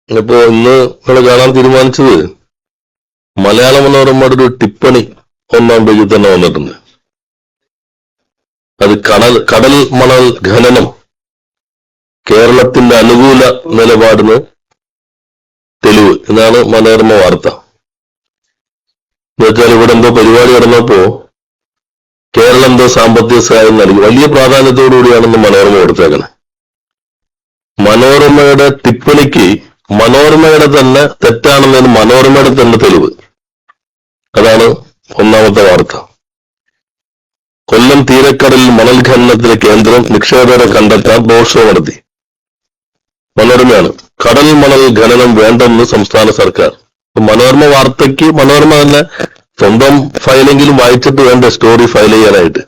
ഇപ്പോ ഇന്ന് നമ്മൾ കാണാൻ തീരുമാനിച്ചത് മലയാള മനോരമയുടെ ഒരു ടിപ്പണി 1-ാം പേജിൽ തന്നെ വന്നിട്ടുണ്ട്. അത് കടൽ മണൽ ഖനനം കേരളത്തിന്റെ അനുകൂല നിലപാടിന് തെളിവ് എന്നാണ് മനോരമ വാർത്ത. എന്നുവെച്ചാൽ ഇവിടെ എന്തോ പരിപാടി നടന്നപ്പോ കേരളം എന്തോ സാമ്പത്തിക സഹായം നൽകി, വലിയ പ്രാധാന്യത്തോടുകൂടിയാണെന്ന് മനോരമ കൊടുത്തേക്കണേ. മനോരമയുടെ ടിപ്പണിക്ക് മനോരമയുടെ തന്നെ തെറ്റാണെന്നതിന് മനോരമയുടെ തന്നെ തെളിവ്. അതാണ് 1-ാമത്തെ വാർത്ത. കൊല്ലം തീരക്കടലിൽ മണൽ ഖനനത്തിലെ കേന്ദ്രം നിക്ഷേപകരെ കണ്ടെത്താൻ റോഡ് ഷോ നടത്തി. മനോരമയാണ്. കടൽ മണൽ ഖനനം വേണ്ടെന്ന് സംസ്ഥാന സർക്കാർ. മനോരമ വാർത്തയ്ക്ക് മനോരമ തന്നെ സ്വന്തം ഫയലെങ്കിലും വായിച്ചിട്ട് വേണ്ട സ്റ്റോറി ഫയൽ ചെയ്യാനായിട്ട്.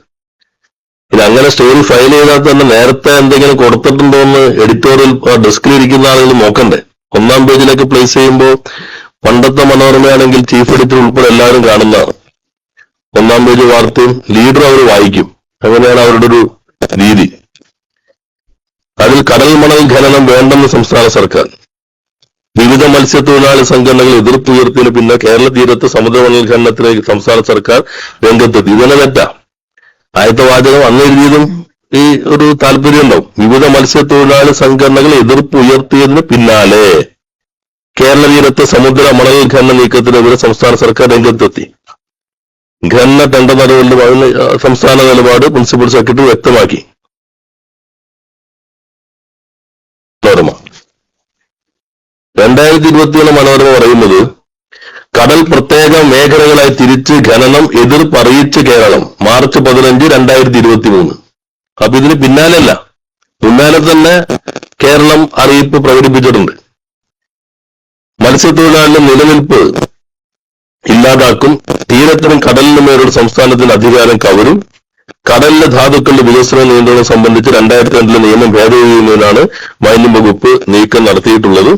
ഇനി അങ്ങനെ സ്റ്റോറി ഫയൽ ചെയ്താൽ തന്നെ നേരത്തെ എന്തെങ്കിലും കൊടുത്തിട്ടുണ്ടോ എന്ന് എഡിറ്റോറിയൽ ഡെസ്കിൽ ഇരിക്കുന്ന ആളുകൾ നോക്കണ്ടേ. 1-ാം പേജിലേക്ക് പ്ലേസ് ചെയ്യുമ്പോൾ പണ്ടത്തെ മനോരമയാണെങ്കിൽ ചീഫ് എഡിറ്റർ ഉൾപ്പെടെ എല്ലാവരും കാണുന്നതാണ്. 1-ാം പേജ് വാർത്തയും ലീഡർ അവർ വായിക്കും. അങ്ങനെയാണ് അവരുടെ ഒരു രീതി. അതിൽ കടൽ മണൽ ഖനനം വേണ്ടെന്ന് സംസ്ഥാന സർക്കാർ. വിവിധ മത്സ്യത്തൊഴിലാളി സംഘടനകൾ എതിർപ്പുയർത്തിയതിന് പിന്നെ കേരള തീരത്ത് സമുദ്രമണൽ ഖനനത്തിലേക്ക് സംസ്ഥാന സർക്കാർ രംഗത്തെത്തി. ഇതന്നെ തെറ്റാ. ആദ്യത്തെ വാചകം അന്ന് എഴുതിയതും ഈ ഒരു താല്പര്യം ഉണ്ടാവും. വിവിധ മത്സ്യത്തൊഴിലാളി സംഘടനകൾ എതിർപ്പ് ഉയർത്തിയതിന് പിന്നാലെ കേരള തീരത്ത് സമുദ്ര മണൽ ഖനന നീക്കത്തിനെതിരെ സംസ്ഥാന സർക്കാർ രംഗത്തെത്തി. ഖനന ടെൻഡർ നടപടികളുടെ സംസ്ഥാന നിലപാട് പ്രിൻസിപ്പൽ സെക്രട്ടറി വ്യക്തമാക്കി. മനോരമ 2021 മനോരമ പറയുന്നത് കടൽ പ്രത്യേക മേഖലകളായി തിരിച്ച് ഖനനം എതിർപ്പ് അറിയിച്ച് കേരളം മാർച്ച് 15, 2023. അപ്പൊ ഇതിന് പിന്നാലെ തന്നെ കേരളം അറിയിപ്പ് പ്രകടിപ്പിച്ചിട്ടുണ്ട്. മത്സ്യത്തൊഴിലാളികളുടെ നിലനിൽപ്പ് ഇല്ലാതാക്കും, തീരത്തിനും കടലിനും മേലുള്ള സംസ്ഥാനത്തിന്റെ അധികാരം കവരും, കടലിലെ ധാതുക്കളുടെ വികസന നിയന്ത്രണം സംബന്ധിച്ച് 2002 നിയമം ഭേദഗതി ചെയ്യുന്നതിനാണ് മാലിന്യ വകുപ്പ് നീക്കം നടത്തിയിട്ടുള്ളത്.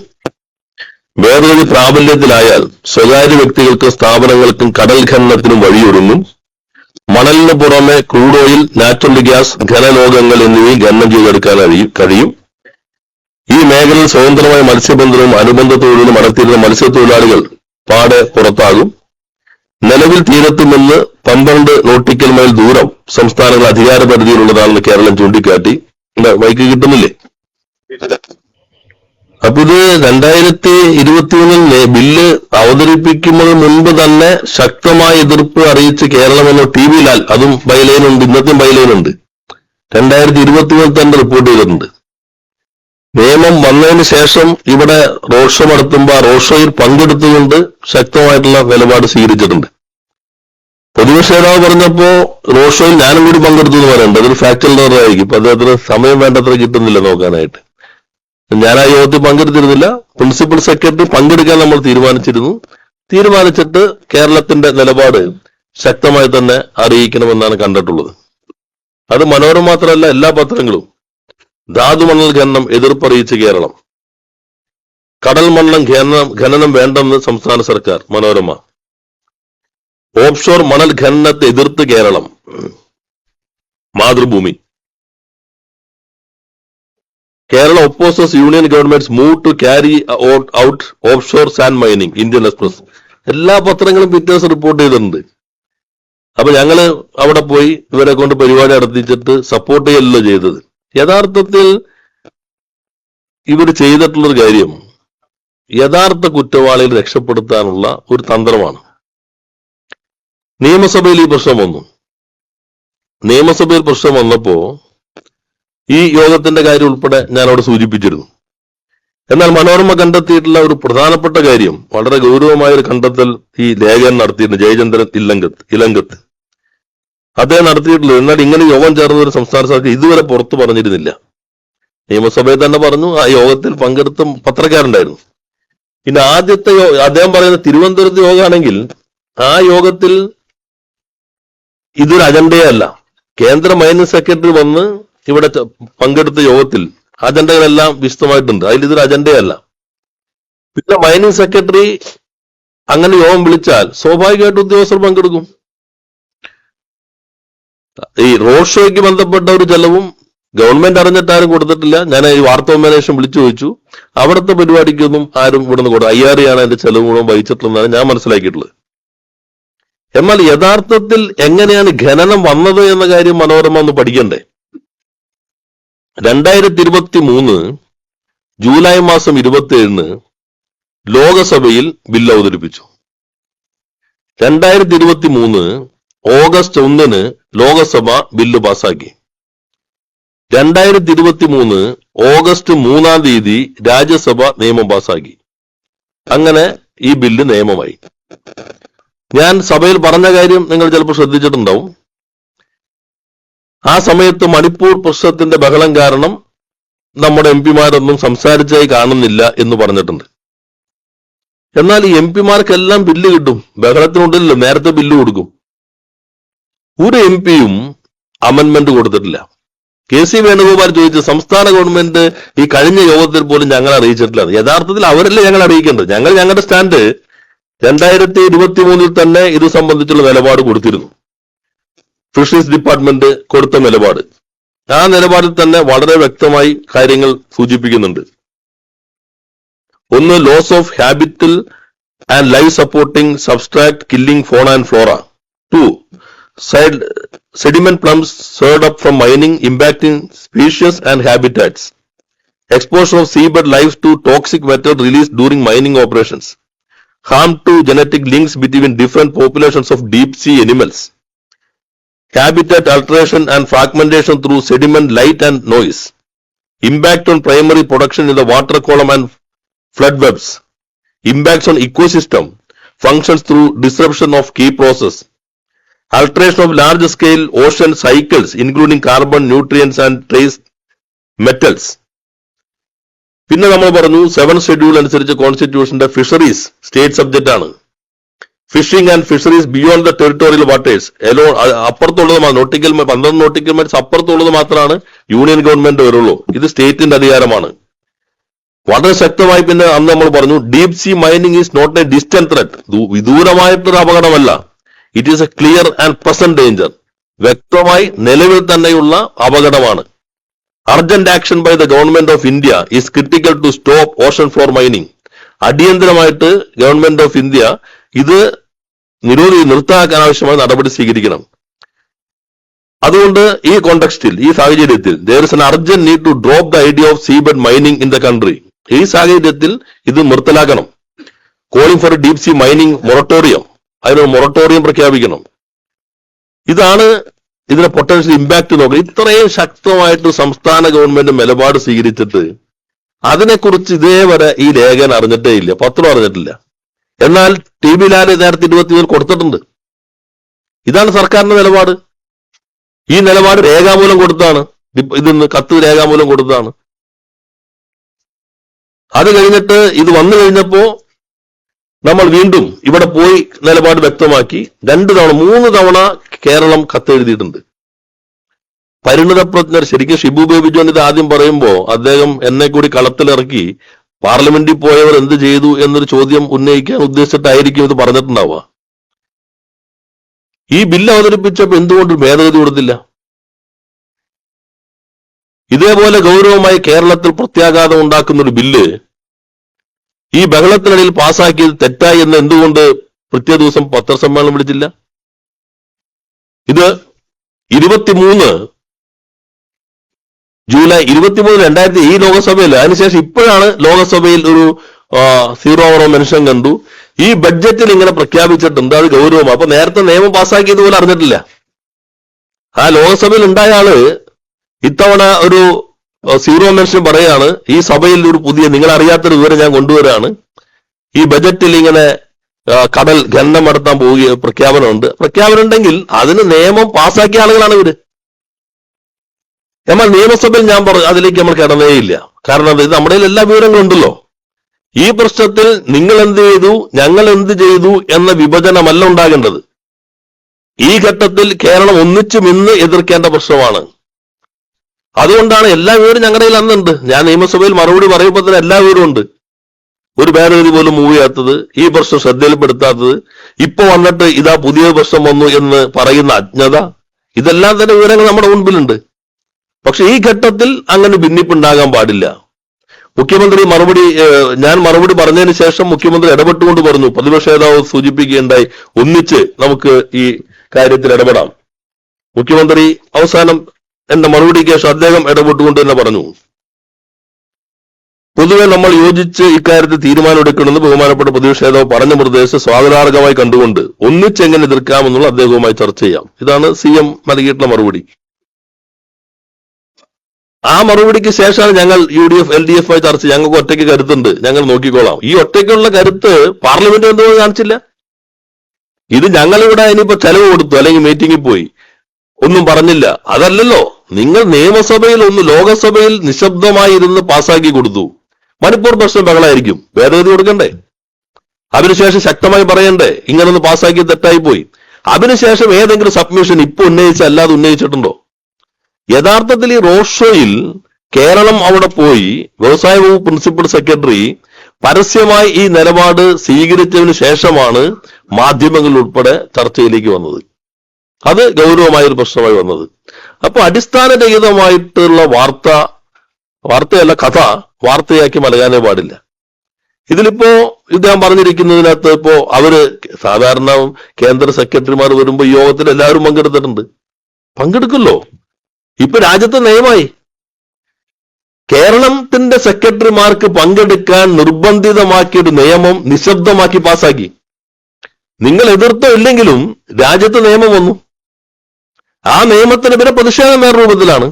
ഭേദഗതി പ്രാബല്യത്തിലായാൽ സ്വകാര്യ വ്യക്തികൾക്കും സ്ഥാപനങ്ങൾക്കും കടൽ ഖനനത്തിനും വഴിയൊരുങ്ങും. മണലിന് പുറമെ ക്രൂഡ് ഓയിൽ, നാച്ചുറൽ ഗ്യാസ്, ഖനലോകങ്ങൾ എന്നിവയും ഖനനം ചെയ്തെടുക്കാൻ കഴിയും. ഈ മേഖലയിൽ സ്വതന്ത്രമായ മത്സ്യബന്ധനവും അനുബന്ധ തൊഴിലും നടത്തിയിരുന്ന മത്സ്യത്തൊഴിലാളികൾ പാടെ പുറത്താകും. നിലവിൽ തീരത്തു നിന്ന് 12 നോട്ടിക്കൽ മൈൽ ദൂരം സംസ്ഥാനങ്ങൾ അധികാര പരിധിയിലുള്ളതാണെന്ന് കേരളം ചൂണ്ടിക്കാട്ടി. വൈക്ക് കിട്ടുന്നില്ലേ? അപ്പൊ ഇത് 2021 ബില്ല് അവതരിപ്പിക്കുന്നതിന് മുൻപ് തന്നെ ശക്തമായ എതിർപ്പ് അറിയിച്ച് കേരളം എന്ന TV ലാൽ, അതും ബൈലൈനുണ്ട്, ഇന്നത്തെയും ബൈലൈനുണ്ട്, 2021 തന്നെ റിപ്പോർട്ട് ചെയ്തിട്ടുണ്ട്. നിയമം വന്നതിന് ശേഷം ഇവിടെ റോഡ് ഷോ നടത്തുമ്പോൾ റോഡ് ഷോയിൽ പങ്കെടുത്തുകൊണ്ട് ശക്തമായിട്ടുള്ള നിലപാട് സ്വീകരിച്ചിട്ടുണ്ട്. പ്രതിപക്ഷ നേതാവ് പറഞ്ഞപ്പോ റോഡ് ഷോയിൽ ഞാനും കൂടി പങ്കെടുത്തു എന്ന് പറയുന്നുണ്ട്. അതൊരു ഫാക്ച്വൽ എറർ ആയിരിക്കും. ഇപ്പൊ അദ്ദേഹത്തിന് സമയം വേണ്ടത്ര കിട്ടുന്നില്ല നോക്കാനായിട്ട്. ഞാൻ ആ യോഗത്തിൽ പങ്കെടുത്തിരുന്നില്ല. പ്രിൻസിപ്പൽ സെക്രട്ടറി പങ്കെടുക്കാൻ നമ്മൾ തീരുമാനിച്ചിട്ട് കേരളത്തിന്റെ നിലപാട് ശക്തമായി തന്നെ അറിയിക്കണമെന്നാണ് കണ്ടിട്ടുള്ളത്. അത് മനോരമ മാത്രമല്ല, എല്ലാ പത്രങ്ങളും. ധാതുമണൽ ഖനനം എതിർപ്പറിയിച്ച് കേരളം, കടൽ മണൽ ഖനനം വേണ്ടെന്ന് സംസ്ഥാന സർക്കാർ. മനോരമ. ഓഫ്ഷോർ മണൽ ഖനനത്തെ എതിർത്ത് കേരളം. മാതൃഭൂമി. Kerala opposes union government's move to carry out offshore sand mining. Indian Express. എല്ലാ പത്രങ്ങളും പിറ്റേഴ്സ് റിപ്പോർട്ട് ചെയ്തിട്ടുണ്ട്. അപ്പൊ ഞങ്ങള് അവിടെ പോയി ഇവരെ കൊണ്ട് പരിപാടി നടത്തിച്ചിട്ട് സപ്പോർട്ട് ചെയ്യലല്ലോ ചെയ്തത്. യഥാർത്ഥത്തിൽ ഇവർ ചെയ്തിട്ടുള്ളൊരു കാര്യം യഥാർത്ഥ കുറ്റവാളികളെ രക്ഷപ്പെടുത്താനുള്ള ഒരു തന്ത്രമാണ്. നിയമസഭയിൽ ഈ പ്രശ്നം വന്നപ്പോ ഈ യോഗത്തിന്റെ കാര്യം ഉൾപ്പെടെ ഞാൻ അവിടെ സൂചിപ്പിച്ചിരുന്നു. എന്നാൽ മനോരമ കണ്ടെത്തിയിട്ടുള്ള ഒരു പ്രധാനപ്പെട്ട കാര്യം, വളരെ ഗൗരവമായ ഒരു കണ്ടെത്തൽ ഈ ലേഖകൻ നടത്തിയിരുന്നു. ജയചന്ദ്രൻ ഇലങ്കത്ത് അദ്ദേഹം നടത്തിയിട്ടുള്ളത്. എന്നാൽ ഇങ്ങനെ യോഗം ചേർന്ന ഒരു സംസ്ഥാന സർക്കാർ ഇതുവരെ പുറത്തു പറഞ്ഞിരുന്നില്ല. നിയമസഭയിൽ തന്നെ പറഞ്ഞു. ആ യോഗത്തിൽ പങ്കെടുത്ത പത്രക്കാരുണ്ടായിരുന്നു. പിന്നെ ആദ്യത്തെ അദ്ദേഹം പറയുന്ന തിരുവനന്തപുരത്ത് യോഗമാണെങ്കിൽ ആ യോഗത്തിൽ ഇതൊരു അജണ്ടയേ അല്ല. കേന്ദ്ര മൈനിങ് സെക്രട്ടറി വന്ന് ഇവിടെ പങ്കെടുത്ത യോഗത്തിൽ അജണ്ടകളെല്ലാം വിശദമായിട്ടുണ്ട്. അതിൽ ഇതൊരു അജണ്ടയല്ല. പിന്നെ മൈനിങ് സെക്രട്ടറി അങ്ങനെ യോഗം വിളിച്ചാൽ സ്വാഭാവികമായിട്ട് ഉദ്യോഗസ്ഥർ പങ്കെടുക്കും. ഈ റോഡ് ഷോയ്ക്ക് ബന്ധപ്പെട്ട ഒരു ചെലവും ഗവൺമെന്റ് അറിഞ്ഞിട്ട് ആരും കൊടുത്തിട്ടില്ല. ഞാൻ ഈ വാർത്താവിനിമയം വിളിച്ചു ചോദിച്ചു. അവിടുത്തെ പരിപാടിക്കൊന്നും ആരും ഇവിടുന്ന് കൊടുത്തു. IRA അതിന്റെ ചെലവ് മുഴുവൻ വഹിച്ചിട്ടുള്ളതാണ് ഞാൻ മനസ്സിലാക്കിയിട്ടുള്ളത്. എന്നാൽ യഥാർത്ഥത്തിൽ എങ്ങനെയാണ് ഖനനം വന്നത് എന്ന കാര്യം മനോരമ ഒന്ന് പഠിക്കണ്ടേ? 2023 ജൂലൈ മാസം 27 ലോകസഭയിൽ ബില്ല് അവതരിപ്പിച്ചു. 2023 ഓഗസ്റ്റ് 1 ലോകസഭ ബില്ല് പാസാക്കി. 2023 ഓഗസ്റ്റ് 3 രാജ്യസഭ നിയമം പാസാക്കി. അങ്ങനെ ഈ ബില്ല് നിയമമായി. ഞാൻ സഭയിൽ പറഞ്ഞ കാര്യം നിങ്ങൾ ചിലപ്പോൾ ശ്രദ്ധിച്ചിട്ടുണ്ടാവും. ആ സമയത്ത് മണിപ്പൂർ പ്രശ്നത്തിന്റെ ബഹളം കാരണം നമ്മുടെ MP-മാരൊന്നും സംസാരിച്ചായി കാണുന്നില്ല എന്ന് പറഞ്ഞിട്ടുണ്ട്. എന്നാൽ ഈ MP-മാർക്കെല്ലാം ബില്ല് കിട്ടും. ബഹളത്തിനുണ്ടല്ലോ, നേരത്തെ ബില്ല് കൊടുക്കും. ഒരു MP-യും അമെന്റ്മെന്റ് കൊടുത്തിട്ടില്ല. KC വേണുഗോപാൽ ചോദിച്ചു, സംസ്ഥാന ഗവൺമെന്റ് ഈ കഴിഞ്ഞ യോഗത്തിൽ പോലും ഞങ്ങൾ അറിയിച്ചിട്ടില്ല. യഥാർത്ഥത്തിൽ അവരല്ലേ ഞങ്ങൾ അറിയിക്കേണ്ടത്. ഞങ്ങൾ ഞങ്ങളുടെ സ്റ്റാൻഡ് 2023 തന്നെ ഇത് സംബന്ധിച്ചുള്ള നിലപാട് കൊടുത്തിരുന്നു. ഫിഷറീസ് ഡിപ്പാർട്ട്മെന്റ് കൊടുത്ത നിലപാട്, ആ നിലപാടിൽ തന്നെ വളരെ വ്യക്തമായി കാര്യങ്ങൾ സൂചിപ്പിക്കുന്നുണ്ട്. ഒന്ന്, loss of habitat and life supporting substrate killing fauna and flora. 2, sediment plumes stirred up from mining impacting species and habitats. Exposure of seabed life to toxic matter released during mining operations. Harm to genetic links between different populations of deep sea animals. Habitat alteration and fragmentation through sediment, light and noise. Impact on primary production in the water column and flood webs. Impacts on ecosystem functions through disruption of key process. Alteration of large scale ocean cycles including carbon, nutrients and trace metals. പിന്നെ നമ്മൾ പറഞ്ഞു 7th schedule അനുസരിച്ച് കോൺസ്റ്റിറ്റ്യൂഷന്റെ fisheries state subject ആണ്. Fishing and fisheries beyond the territorial waters അപ്പുറത്തുള്ളത്, 12 nautical miles അപ്പുറത്തുള്ളത് മാത്രമാണ് union government വരുള്ളൂ. ഇത് സ്റ്റേറ്റിന്റെ അധികാരമാണ്. വളരെ ശക്തമായി പിന്നെ അന്ന് നമ്മൾ പറഞ്ഞു, deep sea mining is not a distant threat. വിദൂരമായിട്ടൊരു അപകടമല്ല. It is a clear and present danger. വ്യക്തമായി നിലവിൽ തന്നെയുള്ള അപകടമാണ്. Urgent action by the government of India is critical to stop ocean floor mining. അടിയന്തരമായിട്ട് ഗവൺമെന്റ് ഓഫ് ഇന്ത്യ ഇത് നിർത്താക്കാൻ ആവശ്യമായ നടപടി സ്വീകരിക്കണം. അതുകൊണ്ട് ഈ കോണ്ടെക്സ്റ്റിൽ, ഈ സാഹചര്യത്തിൽ there is an urgent need to drop the idea of seabed mining in the country. ഈ സാഹചര്യത്തിൽ ഇത് നിർത്തലാക്കണം. Calling for deep sea mining moratorium, അതിനൊരു മൊറട്ടോറിയം പ്രഖ്യാപിക്കണം. ഇതാണ് ഇതിന്റെ പൊട്ടൻഷ്യൽ ഇമ്പാക്ട് നോക്കുക. ഇത്രയും ശക്തമായിട്ട് സംസ്ഥാന ഗവൺമെന്റ് നിലപാട് സ്വീകരിച്ചിട്ട് അതിനെക്കുറിച്ച് ഇതേവരെ ഈ ലേഖൻ അറിഞ്ഞിട്ടേ ഇല്ല, പത്രം അറിഞ്ഞിട്ടില്ല. എന്നാൽ TB ലാല് നേരത്തെ 20 കൊടുത്തിട്ടുണ്ട്. ഇതാണ് സർക്കാരിന്റെ നിലപാട്. ഈ നിലപാട് രേഖാമൂലം കൊടുത്താണ്, ഇതിന്ന് കത്ത് രേഖാമൂലം കൊടുത്താണ്. അത് കഴിഞ്ഞിട്ട് ഇത് വന്നു കഴിഞ്ഞപ്പോ നമ്മൾ വീണ്ടും ഇവിടെ പോയി നിലപാട് വ്യക്തമാക്കി. 2 തവണ 3 തവണ കേരളം കത്തെഴുതിയിട്ടുണ്ട്. പരിണിതപ്രജ്ഞർ, ശരിക്കും ഷിബു ബേബി ജോൺ ഇത് ആദ്യം പറയുമ്പോ അദ്ദേഹം എന്നെ കൂടി കളത്തിലിറക്കി പാർലമെന്റിൽ പോയവർ എന്ത് ചെയ്തു എന്നൊരു ചോദ്യം ഉന്നയിക്കാൻ ഉദ്ദേശിച്ചിട്ടായിരിക്കും ഇത് പറഞ്ഞിട്ടുണ്ടാവുക. ഈ ബില്ല് അവതരിപ്പിച്ചപ്പോ എന്തുകൊണ്ട് ഭേദഗതി കൊടുത്തില്ല? ഇതേപോലെ ഗൗരവമായി കേരളത്തിൽ പ്രത്യാഘാതം ഉണ്ടാക്കുന്ന ഒരു ബില്ല് ഈ ബഹളത്തിനിടയിൽ പാസാക്കിയത് തെറ്റായി എന്ന് എന്തുകൊണ്ട് പിറ്റേ ദിവസം പത്രസമ്മേളനം വിളിച്ചില്ല? ഇത് 23 ജൂലൈ 23 ഈ ലോകസഭയിൽ, അതിനുശേഷം ഇപ്പോഴാണ് ലോകസഭയിൽ ഒരു 0 മെൻഷൻ കണ്ടു. ഈ ബഡ്ജറ്റിൽ ഇങ്ങനെ പ്രഖ്യാപിച്ചിട്ടുണ്ട്, അത് ഗൗരവം. അപ്പൊ നേരത്തെ നിയമം പാസ്സാക്കിയതുപോലെ അറിഞ്ഞിട്ടില്ല. ആ ലോകസഭയിൽ ഉണ്ടായ ആള് ഇത്തവണ ഒരു 0 മെൻഷൻ പറയാണ്, ഈ സഭയിൽ ഒരു പുതിയ നിങ്ങൾ അറിയാത്തൊരു വിവരം ഞാൻ കൊണ്ടുവരാണ്. ഈ ബജറ്റിൽ ഇങ്ങനെ കടൽ ഖനനം നടത്താൻ പോവുക പ്രഖ്യാപനമുണ്ട്. പ്രഖ്യാപനം ഉണ്ടെങ്കിൽ അതിന് നിയമം പാസ്സാക്കിയ ആളുകളാണ് ഇവര്. എന്നാൽ നിയമസഭയിൽ ഞാൻ പറഞ്ഞു അതിലേക്ക് നമ്മൾ കിടന്നേയില്ല. കാരണം ഇത് നമ്മുടെ എല്ലാ വിവരങ്ങളും ഉണ്ടല്ലോ. ഈ പ്രശ്നത്തിൽ നിങ്ങൾ എന്ത് ചെയ്തു, ഞങ്ങൾ എന്ത് ചെയ്തു എന്ന വിഭജനമല്ല ഉണ്ടാകേണ്ടത്. ഈ ഘട്ടത്തിൽ കേരളം ഒന്നിച്ചും ഇന്ന് എതിർക്കേണ്ട പ്രശ്നമാണ്. അതുകൊണ്ടാണ് എല്ലാ വിവരവും ഞങ്ങളുടെ കയ്യിൽ അന്നുണ്ട്. ഞാൻ നിയമസഭയിൽ മറുപടി പറയുമ്പോൾ തന്നെ എല്ലാ വിവരവും ഉണ്ട്. ഒരു ഭേദഗതി പോലും മൂവ് ചെയ്യാത്തത്, ഈ പ്രശ്നം ശ്രദ്ധയിൽപ്പെടുത്താത്തത്, ഇപ്പൊ വന്നിട്ട് ഇതാ പുതിയ പ്രശ്നം വന്നു എന്ന് പറയുന്ന അജ്ഞത, ഇതെല്ലാം തന്നെ വിവരങ്ങൾ നമ്മുടെ മുൻപിലുണ്ട്. പക്ഷെ ഈ ഘട്ടത്തിൽ അങ്ങനെ ഭിന്നിപ്പുണ്ടാകാൻ പാടില്ല. മുഖ്യമന്ത്രി ഞാൻ മറുപടി പറഞ്ഞതിന് ശേഷം മുഖ്യമന്ത്രി ഇടപെട്ടുകൊണ്ട് പറഞ്ഞു, പ്രതിപക്ഷ നേതാവ് സൂചിപ്പിക്കുകയുണ്ടായി, ഒന്നിച്ച് നമുക്ക് ഈ കാര്യത്തിൽ ഇടപെടാം. മുഖ്യമന്ത്രി അവസാനം എന്റെ മറുപടിക്ക് ശേഷം അദ്ദേഹം ഇടപെട്ടുകൊണ്ട് തന്നെ പറഞ്ഞു, പൊതുവെ നമ്മൾ യോജിച്ച് ഇക്കാര്യത്തിൽ തീരുമാനമെടുക്കണമെന്ന് ബഹുമാനപ്പെട്ട പ്രതിപക്ഷ നേതാവ് പറഞ്ഞ നിർദ്ദേശം സ്വാഗതാർഹമായി കണ്ടുകൊണ്ട് ഒന്നിച്ച് എങ്ങനെ എതിർക്കാമെന്നുള്ള അദ്ദേഹവുമായി ചർച്ച ചെയ്യാം. ഇതാണ് CM നൽകിയിട്ടുള്ള മറുപടി. ആ മറുപടിക്ക് ശേഷമാണ് ഞങ്ങൾ UDF LDF ആയി ചർച്ച. ഞങ്ങൾക്ക് ഒറ്റയ്ക്ക് കരുത്തുണ്ട്, ഞങ്ങൾ നോക്കിക്കോളാം. ഈ ഒറ്റയ്ക്കുള്ള കരുത്ത് പാർലമെന്റ് എന്തുകൊണ്ട് കാണിച്ചില്ല? ഇത് ഞങ്ങളിവിടെ ഇനിയിപ്പോ ചെലവ് കൊടുത്തു അല്ലെങ്കിൽ മീറ്റിംഗിൽ പോയി ഒന്നും പറഞ്ഞില്ല, അതല്ലല്ലോ. നിങ്ങൾ നിയമസഭയിൽ ലോകസഭയിൽ നിശബ്ദമായി ഇരുന്ന് പാസ്സാക്കി കൊടുത്തു. മണിപ്പൂർ പ്രശ്നം ബഹളായിരിക്കും, ഭേദഗതി കൊടുക്കണ്ടേ? അതിനുശേഷം ശക്തമായി പറയണ്ടേ ഇങ്ങനൊന്ന് പാസ്സാക്കി തെറ്റായി പോയി? അതിനുശേഷം ഏതെങ്കിലും സബ്മിഷൻ ഇപ്പൊ അല്ലാതെ ഉന്നയിച്ചിട്ടുണ്ടോ? യഥാർത്ഥത്തിൽ ഈ റോഡ് ഷോയിൽ കേരളം അവിടെ പോയി വ്യവസായ വകുപ്പ് പ്രിൻസിപ്പൽ സെക്രട്ടറി പരസ്യമായി ഈ നിലപാട് സ്വീകരിച്ചതിന് ശേഷമാണ് മാധ്യമങ്ങൾ ഉൾപ്പെടെ ചർച്ചയിലേക്ക് വന്നത്. അത് ഗൗരവമായ ഒരു പ്രശ്നമായി വന്നത്. അപ്പൊ അടിസ്ഥാനരഹിതമായിട്ടുള്ള വാർത്തയല്ല, കഥ വാർത്തയാക്കി നൽകാനേ പാടില്ല. ഇതിലിപ്പോ ഇദ്ദേഹം പറഞ്ഞിരിക്കുന്നതിനകത്ത് ഇപ്പോ സാധാരണ കേന്ദ്ര സെക്രട്ടറിമാർ വരുമ്പോ ഈ യോഗത്തിൽ എല്ലാവരും പങ്കെടുക്കല്ലോ. ഇപ്പൊ രാജ്യത്തെ നിയമമായി കേരളത്തിന്റെ സെക്രട്ടറിമാർക്ക് പങ്കെടുക്കാൻ നിർബന്ധിതമാക്കിയൊരു നിയമം നിശബ്ദമാക്കി പാസാക്കി. നിങ്ങൾ എതിർത്തോ ഇല്ലെങ്കിലും രാജ്യത്ത് നിയമം വന്നു. ആ നിയമത്തിന് പിന്നെ പ്രതിഷേധം വേറെ രൂപത്തിലാണ്.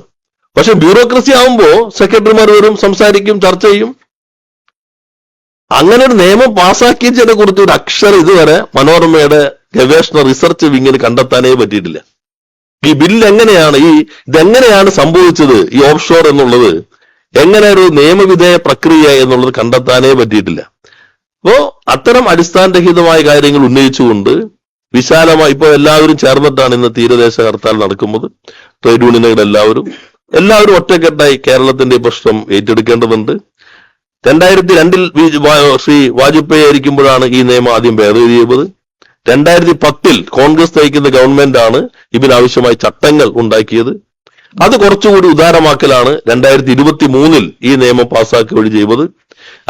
പക്ഷെ ബ്യൂറോക്രസി ആവുമ്പോ സെക്രട്ടറിമാർ വരും, സംസാരിക്കും, ചർച്ച ചെയ്യും. അങ്ങനെ ഒരു നിയമം പാസാക്കിയതിനെ കുറിച്ച് ഒരു അക്ഷരം ഇതുവരെ മനോരമയുടെ ഗവേഷണ റിസർച്ച് വിങ്ങിന് കണ്ടെത്താനേ പറ്റിയിട്ടില്ല. ഈ ബില്ല് ഇതെങ്ങനെയാണ് സംഭവിച്ചത്, ഈ ഓഫ് ഷോർ എന്നുള്ളത് എങ്ങനെ ഒരു നിയമവിധേയ പ്രക്രിയ എന്നുള്ളത് കണ്ടെത്താനേ പറ്റിയിട്ടില്ല. അപ്പോ അത്തരം അടിസ്ഥാനരഹിതമായ കാര്യങ്ങൾ ഉന്നയിച്ചുകൊണ്ട് വിശാലമായി ഇപ്പൊ എല്ലാവരും ചേർന്നിട്ടാണ് ഇന്ന് തീരദേശ ഹർത്താൽ നടക്കുന്നത്. ട്രേഡ് യൂണിയനുകൾ എല്ലാവരും ഒറ്റക്കെട്ടായി കേരളത്തിന്റെ പ്രശ്നം ഏറ്റെടുക്കേണ്ടതുണ്ട്. 2002 ശ്രീ വാജ്പേയി ആയിരിക്കുമ്പോഴാണ് ഈ നിയമം ആദ്യം ഭേദഗതി ചെയ്തത്. 2010 കോൺഗ്രസ് നയിക്കുന്ന ഗവൺമെന്റാണ് ഇതിനാവശ്യമായ ചട്ടങ്ങൾ ഉണ്ടാക്കിയത്. അത് കുറച്ചുകൂടി ഉദാരമാക്കലാണ് 2023 ഈ നിയമം പാസ്സാക്കി വഴി ചെയ്തത്.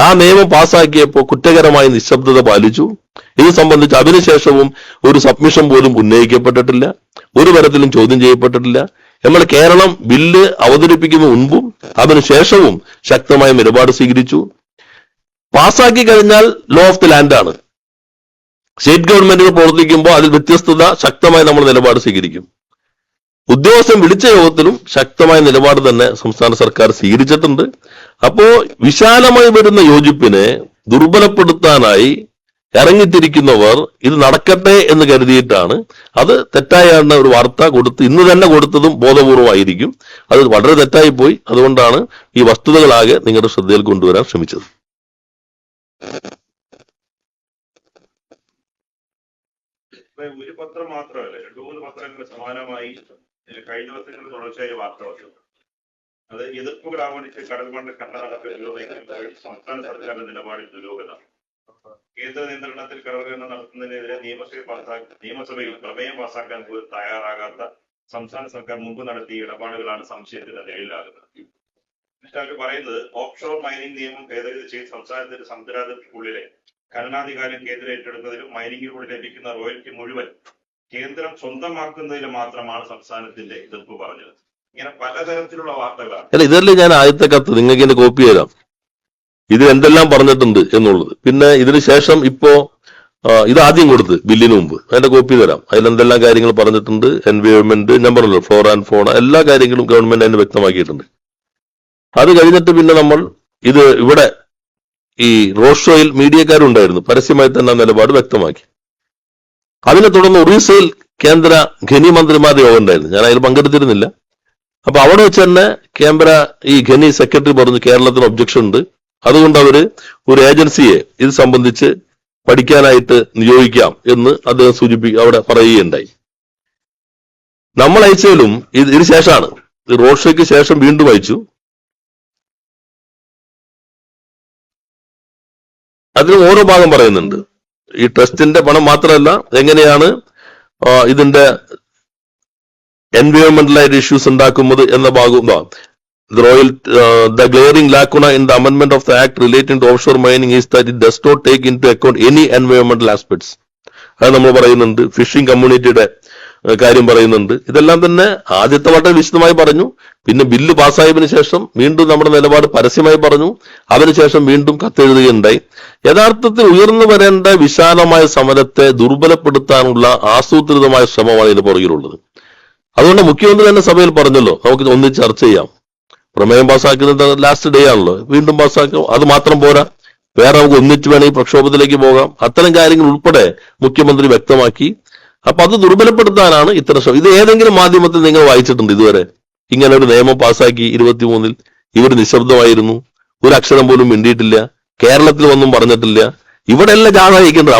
ആ നിയമം പാസ്സാക്കിയപ്പോൾ കുറ്റകരമായ നിശബ്ദത പാലിച്ചു. ഇത് സംബന്ധിച്ച് അതിനുശേഷവും ഒരു സബ്മിഷൻ പോലും ഉന്നയിക്കപ്പെട്ടിട്ടില്ല, ഒരു തരത്തിലും ചോദ്യം ചെയ്യപ്പെട്ടിട്ടില്ല. നമ്മൾ കേരളം ബില്ല് അവതരിപ്പിക്കുന്ന മുൻപും അതിനുശേഷവും ശക്തമായ നിലപാട് സ്വീകരിച്ചു. പാസ്സാക്കി കഴിഞ്ഞാൽ ലോ ഓഫ് ദി ലാൻഡാണ്. സ്റ്റേറ്റ് ഗവൺമെന്റുകൾ പ്രവർത്തിക്കുമ്പോൾ അതിൽ വ്യത്യസ്തത ശക്തമായി നമ്മൾ നിലപാട് സ്വീകരിക്കും. ഉദ്യോഗസ്ഥൻ വിളിച്ച യോഗത്തിലും ശക്തമായ നിലപാട് തന്നെ സംസ്ഥാന സർക്കാർ സ്വീകരിച്ചിട്ടുണ്ട്. അപ്പോ വിശാലമായി വരുന്ന യോജിപ്പിനെ ദുർബലപ്പെടുത്താനായി ഇറങ്ങിത്തിരിക്കുന്നവർ ഇത് നടക്കട്ടെ എന്ന് കരുതിയിട്ടാണ്. അത് തെറ്റായാണ് ഒരു വാർത്ത ഇന്ന് തന്നെ കൊടുത്തതും ബോധപൂർവമായിരിക്കും. അത് വളരെ തെറ്റായി പോയി. അതുകൊണ്ടാണ് ഈ വസ്തുതകളാകെ നിങ്ങളുടെ ശ്രദ്ധയിൽ കൊണ്ടുവരാൻ ശ്രമിച്ചത്. ഒരു പത്രം മാത്രമല്ല, 2-3 പത്രങ്ങൾ സമാനമായി കഴിഞ്ഞ ദിവസങ്ങളിൽ തുടർച്ചയായി വാർത്ത വന്നു. അത് എതിർപ്പുകൾ ആവണിച്ച് കടൽമണ്ണ് കണ്ടനടപ്പ് നിരോധിക്കുന്നതിൽ സംസ്ഥാന സർക്കാരിന്റെ നിലപാടിൽ ദുരൂഹത. കേന്ദ്ര നിയന്ത്രണത്തിൽ കടൽഖനനം നടത്തുന്നതിനെതിരെ നിയമസഭയിൽ പ്രമേയം പാസാക്കാൻ പോലും തയ്യാറാകാത്ത സംസ്ഥാന സർക്കാർ മുമ്പ് നടത്തിയ ഇടപാടുകളാണ് സംശയത്തിന്റെ നിഴലിലാകുന്നത്. എന്നിട്ട് അവർ പറയുന്നത്, ഓഫ്ഷോർ മൈനിങ് നിയമം ഭേദഗതി ചെയ്ത് സംസ്ഥാനത്തിന്റെ സമുദ്രാതിർത്തിക്കുള്ളിലെ ഖനനാധികാരം കേന്ദ്രം ഏറ്റെടുക്കുന്നതിലും മൈനിങ്ങിലൂടെ ലഭിക്കുന്ന റോയൽറ്റി മുഴുവൻ കേന്ദ്രം സ്വന്തമാക്കുന്നതിലും മാത്രമാണ് സംസ്ഥാനത്തിന്റെ എതിർപ്പ് പറഞ്ഞത്. ഇങ്ങനെ പലതരത്തിലുള്ള വാർത്തകളാണ്. അല്ല, ഇതല്ലേ ഞാൻ ആദ്യത്തെ കത്ത് നിങ്ങൾക്ക് എന്റെ കോപ്പി തരാം. ഇത് എന്തെല്ലാം പറഞ്ഞിട്ടുണ്ട് എന്നുള്ളത്. പിന്നെ ഇതിന് ശേഷം ഇപ്പോ ഇത് ആദ്യം കൊടുത്ത് ബില്ലിന് മുമ്പ് അതിന്റെ കോപ്പി തരാം. അതിലെന്തെല്ലാം കാര്യങ്ങൾ പറഞ്ഞിട്ടുണ്ട്. എൻവയോൺമെന്റ്, ഞാൻ പറഞ്ഞല്ലോ, ഫ്ലോറ ആൻഡ് ഫോണ, എല്ലാ കാര്യങ്ങളും ഗവൺമെന്റ് അതിന് വ്യക്തമാക്കിയിട്ടുണ്ട്. അത് കഴിഞ്ഞിട്ട് പിന്നെ നമ്മൾ ഇവിടെ ഈ റോഡ് ഷോയിൽ മീഡിയക്കാരുണ്ടായിരുന്നു, പരസ്യമായി തന്നെ നിലപാട് വ്യക്തമാക്കി. അതിനെ തുടർന്ന് ഒറീസയിൽ കേന്ദ്ര ഖനി മന്ത്രിമാരുടെ യോഗം ഉണ്ടായിരുന്നു. ഞാൻ അതിൽ പങ്കെടുത്തിരുന്നില്ല. അപ്പൊ അവിടെ വെച്ച് തന്നെ ഈ ഖനി സെക്രട്ടറി പറഞ്ഞു കേരളത്തിന് ഒബ്ജക്ഷൻ ഉണ്ട്, അതുകൊണ്ട് അവര് ഒരു ഏജൻസിയെ ഇത് സംബന്ധിച്ച് പഠിക്കാനായിട്ട് നിയോഗിക്കാം എന്ന് അദ്ദേഹം അവിടെ പറയുകയുണ്ടായി. നമ്മൾ അയച്ചാലും ഇതിന് ശേഷമാണ്, റോഡ് ഷോയ്ക്ക് ശേഷം വീണ്ടും അയച്ചു. അതിന് ഓരോ ഭാഗം പറയുന്നുണ്ട്. ഈ ട്രസ്റ്റിന്റെ പണം മാത്രമല്ല, എങ്ങനെയാണ് ഇതിന്റെ എൻവയോൺമെന്റലായിട്ട് ഇഷ്യൂസ് ഉണ്ടാക്കുന്നത് എന്ന ഭാഗം the glaring lacuna in the amendment of the act relating to offshore mining is that it does not take into account any environmental aspects. അത് നമ്മൾ പറയുന്നുണ്ട്. ഫിഷിംഗ് കമ്മ്യൂണിറ്റിയുടെ കാര്യം പറയുന്നുണ്ട്. ഇതെല്ലാം തന്നെ ആദ്യത്തെ വട്ടം വിശദമായി പറഞ്ഞു. പിന്നെ ബില്ല് പാസ്സായതിനു ശേഷം വീണ്ടും നമ്മുടെ നിലപാട് പരസ്യമായി പറഞ്ഞു. അതിനുശേഷം വീണ്ടും കത്തെഴുതുകയുണ്ടായി. യഥാർത്ഥത്തിൽ ഉയർന്നു വരേണ്ട വിശാലമായ സമരത്തെ ദുർബലപ്പെടുത്താനുള്ള ആസൂത്രിതമായ ശ്രമമാണ് ഇതിന് പുറകിലുള്ളത്. അതുകൊണ്ട് മുഖ്യമന്ത്രി തന്നെ സഭയിൽ പറഞ്ഞല്ലോ, നമുക്ക് ഒന്നിച്ച് ചർച്ച ചെയ്യാം. പ്രമേയം പാസ്സാക്കുന്നത് ലാസ്റ്റ് ഡേ ആണല്ലോ, വീണ്ടും പാസ്സാക്കാം. അത് മാത്രം പോരാ, വേറെ നമുക്ക് ഒന്നിച്ച് വേണമെങ്കിൽ പ്രക്ഷോഭത്തിലേക്ക് പോകാം. അത്തരം കാര്യങ്ങൾ ഉൾപ്പെടെ മുഖ്യമന്ത്രി വ്യക്തമാക്കി. അപ്പൊ അത് ദുർബലപ്പെടുത്താനാണ് ഇത്തരം ശ്രമം. ഇത് ഏതെങ്കിലും മാധ്യമത്തിൽ നിങ്ങൾ വായിച്ചിട്ടുണ്ട് ഇതുവരെ? ഇങ്ങനെ ഒരു നിയമം പാസ്സാക്കി 23 ഇവർ നിശബ്ദമായിരുന്നു, ഒരു അക്ഷരം പോലും മിണ്ടിയിട്ടില്ല, കേരളത്തിൽ ഒന്നും പറഞ്ഞിട്ടില്ല. ഇവിടെയല്ല ജാഥ നയിക്കേണ്ടത്,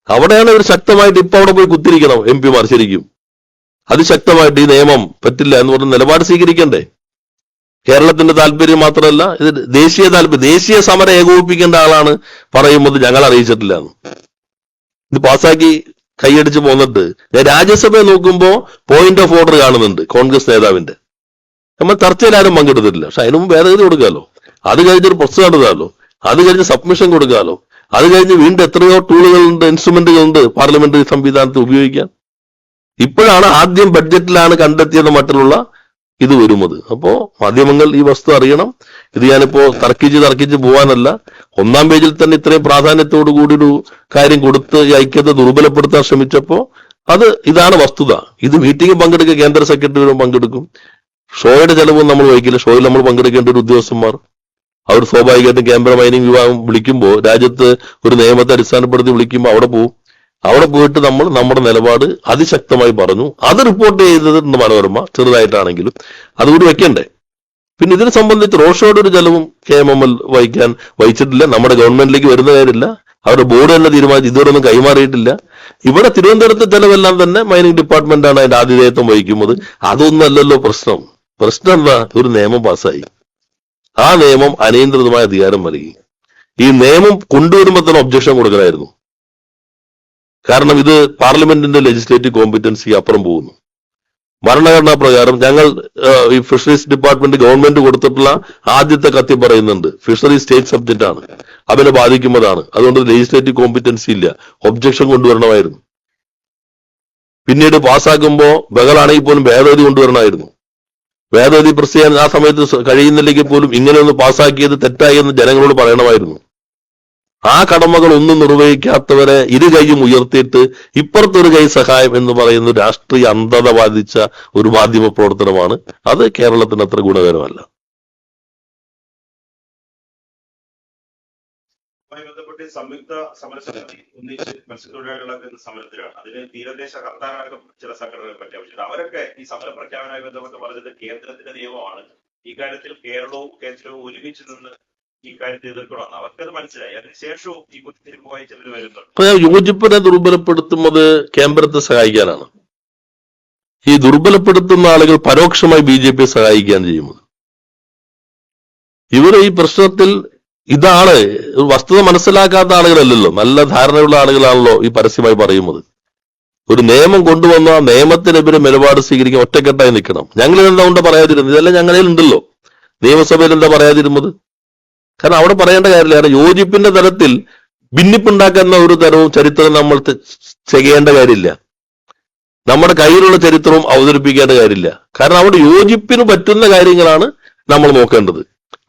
അവിടെയാണ് ഇവർ ശക്തമായിട്ട് ഇപ്പൊ അവിടെ പോയി കുത്തിരിക്കണം. MP മാർ ശരിക്കും അതിശക്തമായിട്ട് ഈ നിയമം പറ്റില്ല എന്ന് പറഞ്ഞ നിലപാട് സ്വീകരിക്കണ്ടേ? കേരളത്തിന്റെ താല്പര്യം മാത്രമല്ല, ഇത് ദേശീയ താല്പര്യം, ദേശീയ സമരം ഏകോപിപ്പിക്കേണ്ട ആളാണ് പറയുന്നത് ഞങ്ങൾ അറിയിച്ചിട്ടില്ല എന്ന്. ഇത് പാസ്സാക്കി കൈയടിച്ച് പോന്നിട്ട് ഞാൻ രാജ്യസഭയെ നോക്കുമ്പോ പോയിന്റ് ഓഫ് ഓർഡർ കാണുന്നുണ്ട് കോൺഗ്രസ് നേതാവിന്റെ. നമ്മൾ ചർച്ചയിൽ ആരും പങ്കെടുത്തിട്ടില്ല. പക്ഷെ അതിന് മുമ്പ് ഭേദഗതി കൊടുക്കാമല്ലോ, അത് കഴിഞ്ഞൊരു പ്രൊസസ് നടത്താമല്ലോ, അത് കഴിഞ്ഞ് സബ്മിഷൻ കൊടുക്കാമല്ലോ, അത് കഴിഞ്ഞ് വീണ്ടും എത്രയോ ടൂളുകളുണ്ട്, ഇൻസ്ട്രുമെന്റുകളുണ്ട് പാർലമെന്ററി സംവിധാനത്തിൽ ഉപയോഗിക്കാൻ. ഇപ്പോഴാണ് ആദ്യം ബഡ്ജറ്റിലാണ് കണ്ടെത്തിയത് മറ്റുള്ള ഇത് വരുന്നത്. അപ്പോ മാധ്യമങ്ങൾ ഈ വസ്തു അറിയണം. ഇത് ഞാനിപ്പോ തർക്കിച്ച് പോകാനല്ല. 1-ാം പേജിൽ തന്നെ ഇത്രയും പ്രാധാന്യത്തോടു കൂടി ഒരു കാര്യം കൊടുത്ത് ഈ ഐക്യത ദുർബലപ്പെടുത്താൻ ശ്രമിച്ചപ്പോ ഇതാണ് വസ്തുത. ഇത് മീറ്റിംഗ് പങ്കെടുക്കുക, കേന്ദ്ര സെക്രട്ടറിയും പങ്കെടുക്കും. ഷോയുടെ ചെലവും നമ്മൾ വഹിക്കില്ല. ഷോയിൽ നമ്മൾ പങ്കെടുക്കേണ്ട ഒരു ഉദ്യോഗസ്ഥന്മാർ, അവർ സ്വാഭാവികമായിട്ടും ക്യാമ്പറ മൈനിങ് വിഭാഗം വിളിക്കുമ്പോൾ, രാജ്യത്ത് ഒരു നിയമത്തെ അടിസ്ഥാനപ്പെടുത്തി വിളിക്കുമ്പോൾ അവിടെ പോകും. അവിടെ പോയിട്ട് നമ്മൾ നമ്മുടെ നിലപാട് അതിശക്തമായി പറഞ്ഞു. അത് റിപ്പോർട്ട് ചെയ്തിട്ടുണ്ട് മനോരമ, ചെറുതായിട്ടാണെങ്കിലും. അതുകൂടി വെക്കണ്ടേ? പിന്നെ ഇതിനെ സംബന്ധിച്ച് റോഡ് ഷോയുടെ ഒരു ചെലവും KMML വഹിച്ചിട്ടില്ല. നമ്മുടെ ഗവൺമെന്റിലേക്ക് വരുന്ന കാര്യമില്ല. അവരുടെ ബോർഡ് തന്നെ തീരുമാനിച്ചു, ഇതുവരെ ഒന്നും കൈമാറിയിട്ടില്ല. ഇവിടെ തിരുവനന്തപുരത്തെ ചെലവെല്ലാം തന്നെ മൈനിങ് ഡിപ്പാർട്ട്മെന്റാണ് അതിന്റെ ആതിഥേയത്വം വഹിക്കുന്നത്. അതൊന്നും അല്ലല്ലോ പ്രശ്നം. പ്രശ്നം എന്താ? ഒരു നിയമം പാസ്സായി, ആ നിയമം അനിയന്ത്രിതമായ അധികാരം നൽകി. ഈ നിയമം കൊണ്ടുവരുമ്പോൾ തന്നെ ഒബ്ജക്ഷൻ കൊടുക്കണമായിരുന്നു. കാരണം ഇത് പാർലമെന്റിന്റെ ലെജിസ്ലേറ്റീവ് കോമ്പറ്റൻസി അപ്പുറം പോകുന്നു. ഭരണഘടനാ പ്രകാരം ഞങ്ങൾ ഈ ഫിഷറീസ് ഡിപ്പാർട്ട്മെന്റ് ഗവൺമെന്റ് കൊടുത്തിട്ടുള്ള ആദ്യത്തെ കത്തി പറയുന്നുണ്ട്, ഫിഷറി സ്റ്റേറ്റ് സബ്ജക്റ്റ് ആണ്, അവനെ ബാധിക്കുന്നതാണ്. അതുകൊണ്ട് ലെജിസ്ലേറ്റീവ് കോമ്പറ്റൻസി ഇല്ല, ഒബ്ജക്ഷൻ കൊണ്ടുവരണമായിരുന്നു. പിന്നീട് പാസ്സാക്കുമ്പോൾ ബഹളാണെങ്കിൽ പോലും ഭേദഗതി കൊണ്ടുവരണമായിരുന്നു. ഭേദഗതി പ്രസ് ചെയ്യാൻ ആ സമയത്ത് കഴിയുന്നില്ലെങ്കിൽ പോലും ഇങ്ങനെയൊന്ന് പാസ്സാക്കിയത് തെറ്റായി എന്ന് ജനങ്ങളോട് പറയണമായിരുന്നു. ആ കടമകൾ ഒന്നും നിർവഹിക്കാത്തവരെ ഇരു കൈയും ഉയർത്തിയിട്ട് ഇപ്പുറത്തൊരു കൈ സഹായം എന്ന് പറയുന്ന രാഷ്ട്രീയ അന്ധത ബാധിച്ച ഒരു മാധ്യമ പ്രവർത്തനമാണ്. അത് കേരളത്തിന് അത്ര ഗുണകരമല്ല. ബന്ധപ്പെട്ട് സംയുക്ത സമരസമിതി ഒന്നിച്ച് മത്സ്യത്തൊഴിലാളികളൊക്കെ സമരത്തിലാണ്. അതിന് തീരദേശ കർത്താരടക്കം ചില സംഘടനകൾ പ്രഖ്യാപിച്ചിട്ടുണ്ട്. അവരൊക്കെ ഈ സമര പ്രഖ്യാപനവുമായി ബന്ധപ്പെട്ട് പറഞ്ഞത് കേന്ദ്രത്തിന്റെ നിയമമാണ്, ഇക്കാര്യത്തിൽ കേരളവും കേന്ദ്രവും ഒരുമിച്ച് നിന്ന് ഈ കാര്യത്തെ എതിർക്കണമെന്ന് അവർക്കത് മനസ്സിലായി. അതിനുശേഷവും ഈ കുത്തിരിപ്പുമായി ചിലർ വരുന്നുണ്ട്. യോജിപ്പിനെ ദുർബലപ്പെടുത്തുന്നത് കേന്ദ്രത്തെ സഹായിക്കാനാണ്. ഈ ദുർബലപ്പെടുത്തുന്ന ആളുകൾ പരോക്ഷമായി BJP സഹായിക്കുകയാണ് ചെയ്യുന്നത്. ഇവർ ഈ പ്രശ്നത്തിൽ ഇതാണ് വസ്തുത മനസ്സിലാക്കാത്ത ആളുകളല്ലല്ലോ, നല്ല ധാരണയുള്ള ആളുകളാണല്ലോ ഈ പരസ്യമായി പറയുന്നത്. ഒരു നിയമം കൊണ്ടുവന്ന നിയമത്തിനെതിരെ നിലപാട് സ്വീകരിക്കാൻ ഒറ്റക്കെട്ടായി നിൽക്കണം. ഞങ്ങൾ എന്താ പറയാതിരുന്നത്? ഇതെല്ലാം ഞങ്ങളിൽ ഉണ്ടല്ലോ. നിയമസഭയിൽ എന്താ പറയാതിരുന്നത്? കാരണം അവിടെ പറയേണ്ട കാര്യമില്ല. കാരണം യോജിപ്പിന്റെ തലത്തിൽ ഭിന്നിപ്പുണ്ടാക്കുന്ന ഒരു തരവും ചരിത്രം നമ്മൾ ചെയ്യേണ്ട കാര്യമില്ല. നമ്മുടെ കയ്യിലുള്ള ചരിത്രവും അവതരിപ്പിക്കേണ്ട കാര്യമില്ല. കാരണം അവിടെ യോജിപ്പിന് പറ്റുന്ന കാര്യങ്ങളാണ് നമ്മൾ നോക്കേണ്ടത്.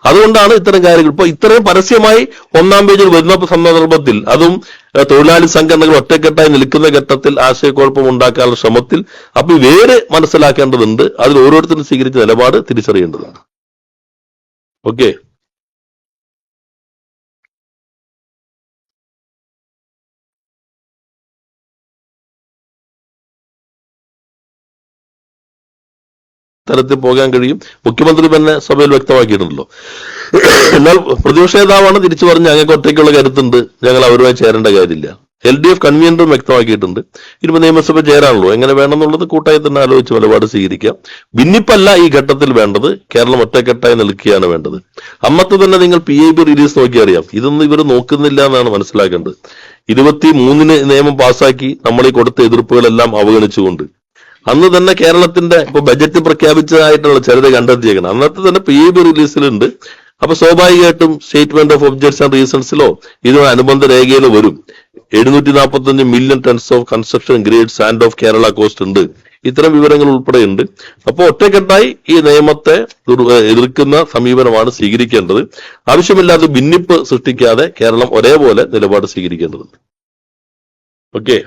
അതുകൊണ്ടാണ് ഇത്തരം കാര്യങ്ങൾ ഇപ്പൊ ഇത്രയും പരസ്യമായി 1-ാം പേജിൽ വരുന്ന സന്ദർഭത്തിൽ, അതും തൊഴിലാളി സംഘടനകൾ ഒറ്റക്കെട്ടായി നിൽക്കുന്ന ഘട്ടത്തിൽ ആശയക്കുഴപ്പം ഉണ്ടാക്കാനുള്ള ശ്രമത്തിൽ അപ്പൊ വേറെ മനസ്സിലാക്കേണ്ടതുണ്ട്. അതിൽ ഓരോരുത്തരും സ്വീകരിച്ച നിലപാട് തിരിച്ചറിയേണ്ടതാണ്. ഓക്കെ. തരത്തിൽ പോകാൻ കഴിയും. മുഖ്യമന്ത്രി തന്നെ സഭയിൽ വ്യക്തമാക്കിയിട്ടുണ്ടല്ലോ. എന്നാൽ പ്രതിപക്ഷ നേതാവാണ് തിരിച്ചു പറഞ്ഞ് ഞങ്ങൾക്ക് ഒറ്റയ്ക്കുള്ള കരുത്തുണ്ട്, ഞങ്ങൾ അവരുമായി ചേരേണ്ട കാര്യമില്ല. LDF കൺവീനറും വ്യക്തമാക്കിയിട്ടുണ്ട്. ഇനിയിപ്പോ നിയമസഭ ചേരാണല്ലോ, എങ്ങനെ വേണമെന്നുള്ളത് കൂട്ടായി തന്നെ ആലോചിച്ച് നിലപാട് സ്വീകരിക്കാം. ഭിന്നിപ്പല്ല ഈ ഘട്ടത്തിൽ വേണ്ടത്, കേരളം ഒറ്റക്കെട്ടായി നിൽക്കുകയാണ് വേണ്ടത്. അന്നത്തെ തന്നെ നിങ്ങൾ PIB റിലീസ് നോക്കി അറിയാം. ഇതൊന്നും ഇവർ നോക്കുന്നില്ല എന്നാണ് മനസ്സിലാക്കേണ്ടത്. 23-ന് നിയമം പാസ്സാക്കി നമ്മൾ ഈ കൊടുത്ത എതിർപ്പുകളെല്ലാം അവഗണിച്ചുകൊണ്ട് അന്ന് തന്നെ കേരളത്തിന്റെ ഇപ്പൊ ബജറ്റ് പ്രഖ്യാപിച്ചതായിട്ടുള്ള ചിലത് കണ്ടെത്തിയേക്കണം. അന്നത്തെ തന്നെ PIB റിലീസിലുണ്ട്. അപ്പൊ സ്വാഭാവികമായിട്ടും സ്റ്റേറ്റ്മെന്റ് ഓഫ് ഒബ്ജക്ട്സ് ആൻഡ് റീസൺസിലോ ഇതിനോ അനുബന്ധ രേഖയിലോ വരും 745 million tons of construction grade sand of Kerala cost ഉണ്ട്. ഇത്തരം വിവരങ്ങൾ ഉൾപ്പെടെയുണ്ട്. അപ്പോൾ ഒറ്റക്കെട്ടായി ഈ നിയമത്തെ എതിർക്കുന്ന സമീപനമാണ് സ്വീകരിക്കേണ്ടത്. ആവശ്യമില്ലാതെ ഭിന്നിപ്പ് സൃഷ്ടിക്കാതെ കേരളം ഒരേപോലെ നിലപാട് സ്വീകരിക്കേണ്ടതുണ്ട്. ഓക്കെ.